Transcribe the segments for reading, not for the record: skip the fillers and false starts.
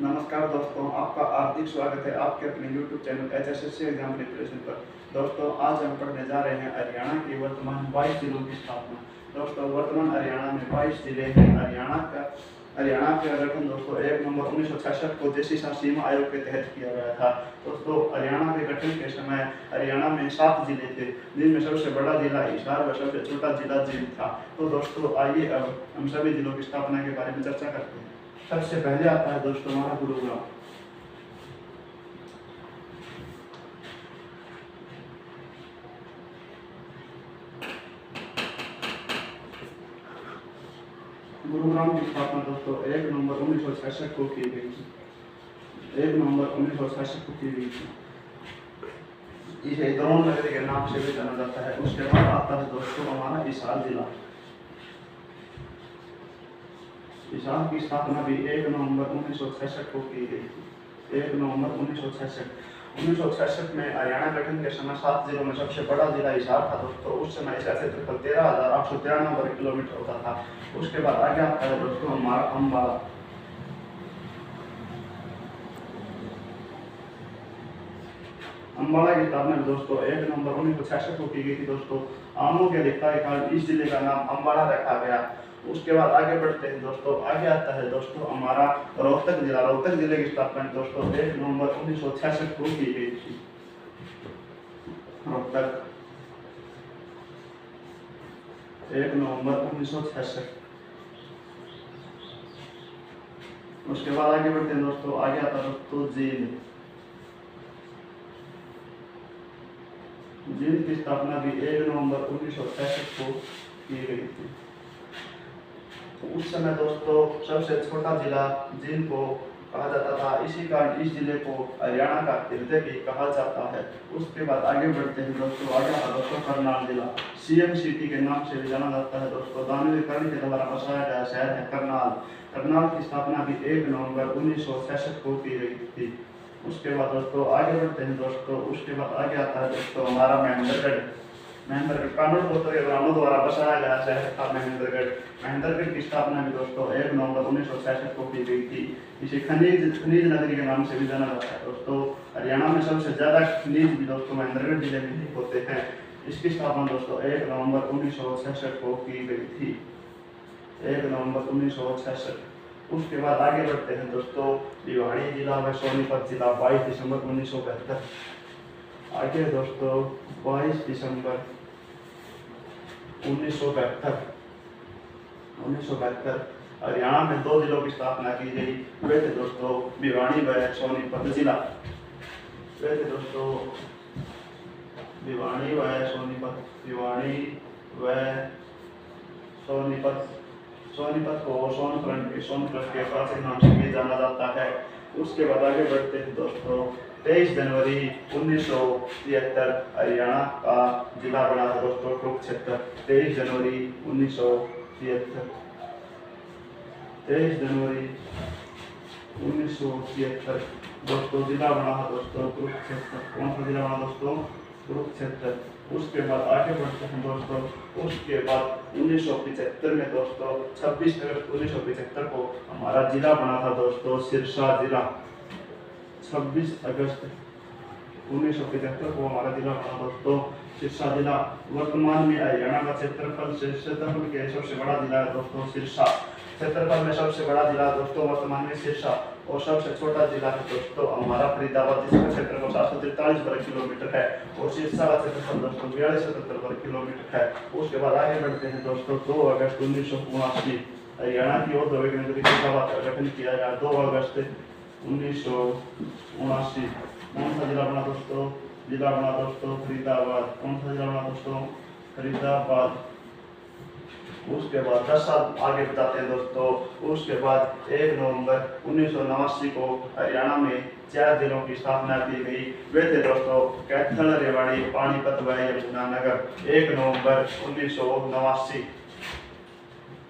नमस्कार दोस्तों, आपका हार्दिक स्वागत है आपके अपने YouTube channel HSSC exam preparation पर। दोस्तों, आज हम पढ़ने जा रहे हैं हरियाणा के वर्तमान 22 जिलों की स्थापना। दोस्तों, वर्तमान हरियाणा में 22 जिले हैं। हरियाणा का गठन दोस्तों 1 नवंबर 1966 को देसी सीमा आयोग के तहत किया गया था। दोस्तों, हरियाणा के गठन के समय हरियाणा में 7 जिले थे, जिनमें सबसे बड़ा जिला हिसार व सबसे छोटा जिला जींद था। तो दोस्तों, आइए अब हम सभी जिलों की स्थापना के बारे में चर्चा करते हैं। सबसे पहले आता है दोस्तों हमारा गुरुग्राम। गुरुग्राम की स्थापना दोस्तों 1 नवंबर 1966 को की गई थी। 1 नवंबर 1966 को की गई थी। इसे द्रोण नगरी के नाम से भी जाना जाता है। उसके बाद आता है दोस्तों हमारा हिसार जिला। हिसार की स्थापना भी 1 नवंबर 1966 को की गई थी। 1 नवंबर 1966 में हरियाणा गठन के समय 7 जिलों में सबसे बड़ा जिला हिसार था दोस्तों। उस समय इसका क्षेत्रफल 13,893 वर्ग किलोमीटर होता था। उसके बाद आगे आता है दोस्तों हमारा अम्बाला। अम्बाला की स्थापना दोस्तों 1 नवंबर 1966 को की गई थी दोस्तों। आमों की अधिकता के कारण इस जिले का नाम अम्बाला रखा गया। उसके बाद आगे बढ़ते हैं दोस्तों। आगे आता है दोस्तों हमारा रोहतक जिला। रोहतक जिले की स्थापना दोस्तों 1 नवंबर 1966 को की गई थी। रोहतक 1 नवंबर 1966। उसके बाद आगे बढ़ते हैं दोस्तों। आगे आता है दोस्तों जींद। जींद की स्थापना भी 1 नवंबर 1966 को की गई थी। उस समय दोस्तों सबसे छोटा जिला जींद को कहा जाता था। इसी कारण इस जिले को हरियाणा का हृदय भी कहा जाता है। उसके बाद आगे बढ़ते हैं दोस्तों। आगे आता दोस्तों करनाल जिला। CM सिटी के नाम से भी जाना जाता है दोस्तों। दानवीर कर्ण के द्वारा बसाया गया शहर है करनाल। करनाल की स्थापना भी 1 नवंबर 1966 को की गई थी। उसके बाद दोस्तों आगे बढ़ते हैं दोस्तों। उसके बाद आगे आता है दोस्तों हमारा महेंद्रगढ़। कानून गोत्र के ब्राह्मणों द्वारा बसाया गया शहर था महेंद्रगढ़। महेंद्रगढ़ की स्थापना भी दोस्तों 1 नवंबर 1966 को की गई थी। इसे खनिज नगरी के नाम से भी जाना जाता है दोस्तों। हरियाणा में सबसे ज्यादा खनिज भी दोस्तों महेंद्रगढ़ जिले में ही होते हैं। इसकी स्थापना दोस्तों 1 नवंबर 1966 को की गई थी। 1 नवंबर 1966। उसके बाद आगे बढ़ते हैं दोस्तों। भिवाड़ी जिला व सोनीपत जिला 22 दिसंबर 1972। आगे दोस्तों 22 दिसंबर 1972 हरियाणा में 2 जिलों की स्थापना की गई। वे थे दोस्तों भिवाड़ी व सोनीपत जिला। वे थे दोस्तों भिवाड़ी व सोनीपत। भिवाड़ी व सोनीपत। सोनीपत को सोनप्रश के प्राचीन नाम से भी जाना जाता है। उसके बाद आगे बढ़ते हैं दोस्तों। 23 जनवरी 1973 हरियाणा का जिला बना था दोस्तों कुरुक्षेत्र। 23 जनवरी 1973। 23 जनवरी 1973 दोस्तों जिला बना था दोस्तों कुरुक्षेत्र। कौन सा जिला बना दोस्तों? कुरुक्षेत्र। उसके बाद आगे बढ़ते हैं दोस्तों। उसके बाद 1975 में दोस्तों 26 अगस्त 1975 को हमारा जिला बना था दोस्तों सिरसा जिला। 26 अगस्त 1975 को हमारा जिला बना दोस्तों सिरसा जिला। वर्तमान में हरियाणा का क्षेत्रफल के सबसे बड़ा जिला है दोस्तों सिरसा। क्षेत्रफल में सबसे बड़ा जिला दोस्तों वर्तमान में सिरसा और सबसे छोटा जिला है दोस्तों हमारा फरीदाबाद, जिसका क्षेत्रफल 743 वर्ग किलोमीटर है और सिरसा का क्षेत्रफल दोस्तों 4277 वर्ग किलोमीटर है। उसके बाद आगे बढ़ते हैं दोस्तों। 2 अगस्त 1979 हरियाणा की औद्योगिक नगरी फरीदाबाद का गठन किया गया। 2 अगस्त 1979। कौन सा जिला बना दोस्तों? जिला बना दोस्तों फरीदाबाद। कौन सा जिला बना दोस्तों? फरीदाबाद। उसके बाद 10 साल आगे बताते हैं दोस्तों। उसके बाद 1 नवंबर 1989 को हरियाणा में 4 जिलों की स्थापना की गई। वे थे दोस्तों कैथल, रेवाड़ी, पानीपत व यमुनानगर। 1 नवंबर 1989।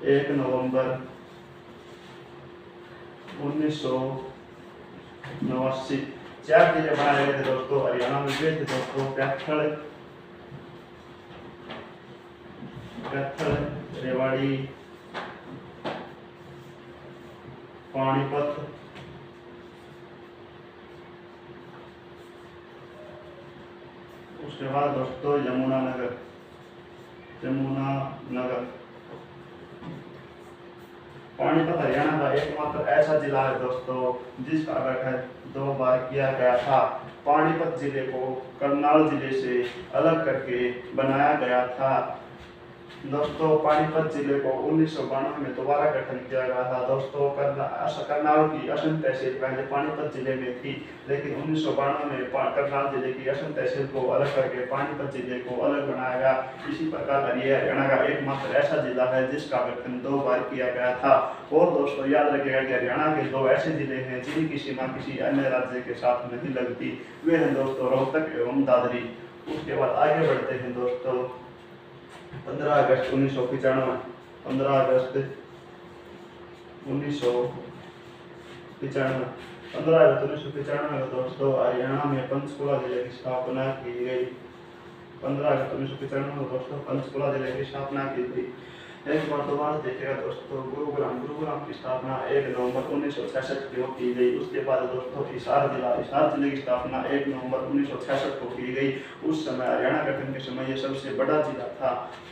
1 नवंबर 1989 4 जिले बनाए गए थे दोस्तों हरियाणा में। वे थे दोस्तों कैथल, रेवाड़ी, पानीपत उसके बाद दोस्तों यमुनानगर, यमुनानगर। पानीपत हरियाणा का एकमात्र ऐसा जिला है दोस्तों जिसका गठन 2 बार किया गया था। पानीपत जिले को करनाल जिले से अलग करके बनाया गया था। दोस्तों पानीपत जिले को 1992 में दोबारा गठन किया गया था। दोस्तों करनाल की असम तहसील पहले पानीपत जिले में थी, लेकिन 1992 में करनाल जिले की असम तहसील को अलग करके पानीपत जिले को अलग बनाया गया। इसी प्रकार हरियाणा का एकमात्र ऐसा जिला है जिसका गठन 2 बार किया गया था। और दोस्तों याद रखिएगा कि हरियाणा के 2 ऐसे जिले हैं जिनकी सीमा किसी अन्य राज्य के साथ नहीं लगती। वे हैं दोस्तों रोहतक एवं दादरी। उसके बाद आगे बढ़ते हैं दोस्तों 15 अगस्त 1995, 15 अगस्त 1995, 15 अगस्त 1995 में दोस्तों हरियाणा में पंचकुला जिले की स्थापना की गई। 15 अगस्त 1995 में दोस्तों पंचकुला जिले की स्थापना की गई। एक बार दोबारा देखिएगा दोस्तों गुरुग्राम की स्थापना 1 नवंबर 1966 को की गई। उसके बाद दोस्तों हिसार जिले की स्थापना 1 नवंबर 1966 को की गई। उस समय हरियाणा गठन के समय ये सबसे बड़ा जिला था।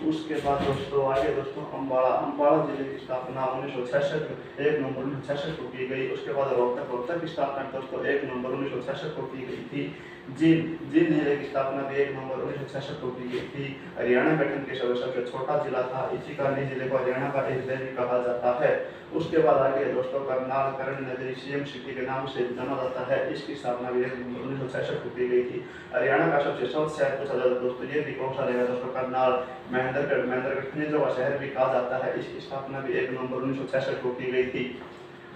उसके बाद दोस्तों आगे दोस्तों अम्बाला जिले की स्थापना 1966 1 नवंबर 1966 को की गई। उसके बाद रोहतक की स्थापना दोस्तों 1 नवंबर 1966 को की गई थी। जींद जिले की स्थापना भी 1 नवंबर 1966 को की गई थी। हरियाणा गठन के समय सबसे छोटा जिला था। इसी कारण जिले को हरियाणा का हृदय भी कहा जाता है। उसके बाद आगे दोस्तों करनाल कर्ण नगरी सीएम सिटी के नाम से जाना जाता है। इसकी स्थापना भी 1 नवंबर 1966 को की गई थी। हरियाणा का सबसे स्वच्छ शहर पूछा जाता है दोस्तों, ये भी कौन सा रहेगा दोस्तों? करनाल। महेंद्रगढ़ खनिजों का शहर भी कहा जाता है। इसकी स्थापना भी 1 नवंबर 1966 को की गई थी।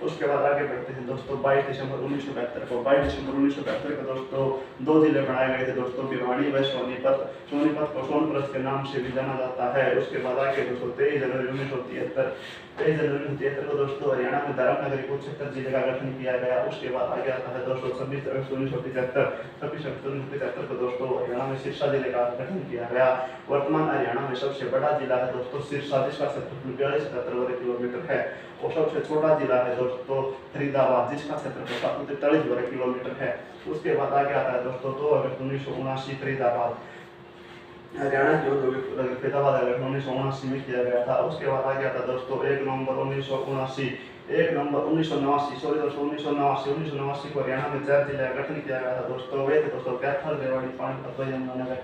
उसके बाद आगे बढ़ते हैं दोस्तों 22 दिसंबर 1972 को। 22 दिसंबर 1972 को दोस्तों 2 जिले बनाए गए थे दोस्तों, भिवानी व सोनीपत। सोनीपत को सोनप्रत के नाम से भी जाना जाता है। उसके बाद आगे दोस्तों 23 जनवरी 1973 को दोस्तों हरियाणा में धर्मनगरी कुरुक्षेत्र जिले का गठन किया गया। उसके बाद आगे आता है दोस्तों 26 अगस्त 1975 को दोस्तों हरियाणा में सिरसा जिले का गठन किया गया। वर्तमान हरियाणा में सबसे बड़ा जिला है दोस्तों सिरसा, जिसका क्षेत्रफल 42 वर्ग किलोमीटर है। और सबसे छोटा जिला है दोस्तों फरीदाबाद, जिसका क्षेत्रफल 43 वर्ग किलोमीटर है। उसके बाद आगे आता है दोस्तों 2 अगस्त 1979 फरीदाबाद, हरियाणा की औद्योगिक फरीदाबाद 1979 में किया गया था। उसके बाद आगे आता है दोस्तों 1 नवंबर 1979 को हरियाणा में 4 जिले का गठन किया गया था दोस्तों। वे थे दोस्तों कैथल, रेवाड़ी, पानीपत व यमुनानगर।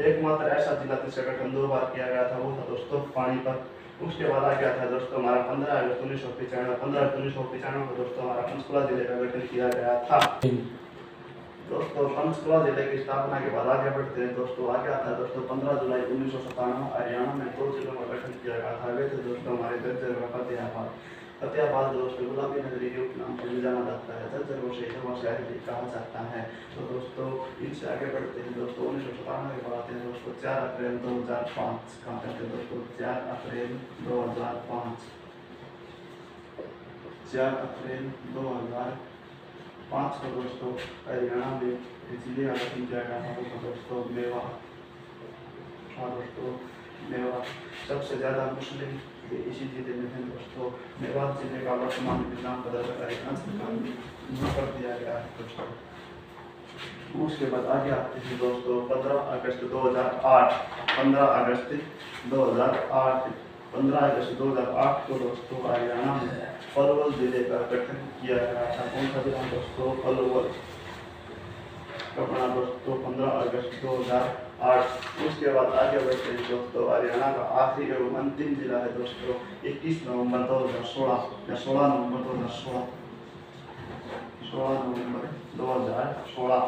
एकमात्र ऐसा जिला जिसका गठन 2 बार किया गया था वो था दोस्तों पानीपत। उसके बाद आगे आता है दोस्तों हमारा 15 अगस्त 1995 को दोस्तों हमारा पंचकुला जिले का गठन किया गया था। दोस्तों पंचकुला जिले की स्थापना के बाद आगे बढ़ते हैं दोस्तों। आगे आता है दोस्तों 15 जुलाई 1997 हरियाणा में 2 जिलों का गठन किया गया था। वे थे दोस्तों हमारे झज्जर व फतेहाबाद दोस्तों गुलाबी नगरी के उपनाम से भी जाना जाता है। झज्जर को शहीदों का शहर भी कहा जाता है। तो दोस्तों इनसे आगे बढ़ते हैं दोस्तों 1997 के बाद आते हैं दोस्तों 4 अप्रैल 2005 कहाँ करते हैं दोस्तों 4 अप्रैल 2005 को दोस्तों हरियाणा में जिले का गठन किया गया था दोस्तों मेवात। सबसे ज़्यादा मुस्लिम इसी जिले में है दोस्तों। मेवात जिले का वर्तमान नाम बदल कर दिया गया है दोस्तों। उसके बाद आगे आते हैं दोस्तों 15 अगस्त 2008 को दोस्तों हरियाणा में पलवल जिले का गठन किया गया था। कौन सा जिला दोस्तों? पलवल दोस्तों 15 अगस्त 2008। उसके बाद आगे बढ़ते हैं दोस्तों हरियाणा का आखिरी एवं अंतिम जिला है दोस्तों 21 नवंबर 2016 या 16 नवंबर 2016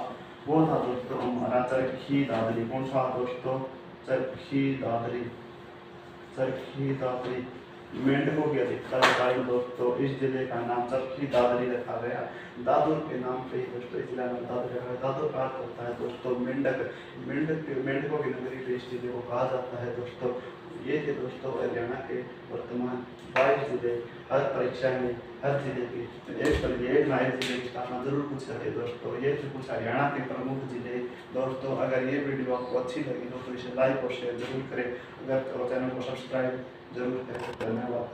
वो था दोस्तों हमारा चरखी दादरी। कौन सा दोस्तों? चरखी दादरी। मेंढकों की अधिकता के कारण दोस्तों इस जिले का नाम चरखी दादरी रखा गया। दादुर के नाम पे ही दोस्तों इस जिले में दादुर रखा गया। दादुर का अर्थ होता है दोस्तों मेंढकों की नगरी पे इस जिले को कहा जाता है दोस्तों। ये थे दोस्तों हरियाणा के वर्तमान 22 जिले। हर परीक्षा में हर जिले की एक नए जिले की स्थापना जरूर पूछा है दोस्तों। ये थे कुछ हरियाणा के प्रमुख जिले दोस्तों। अगर ये वीडियो आपको अच्छी लगी तो इसे लाइक और शेयर जरूर करें। अगर चैनल को सब्सक्राइब जरूर करें। धन्यवाद।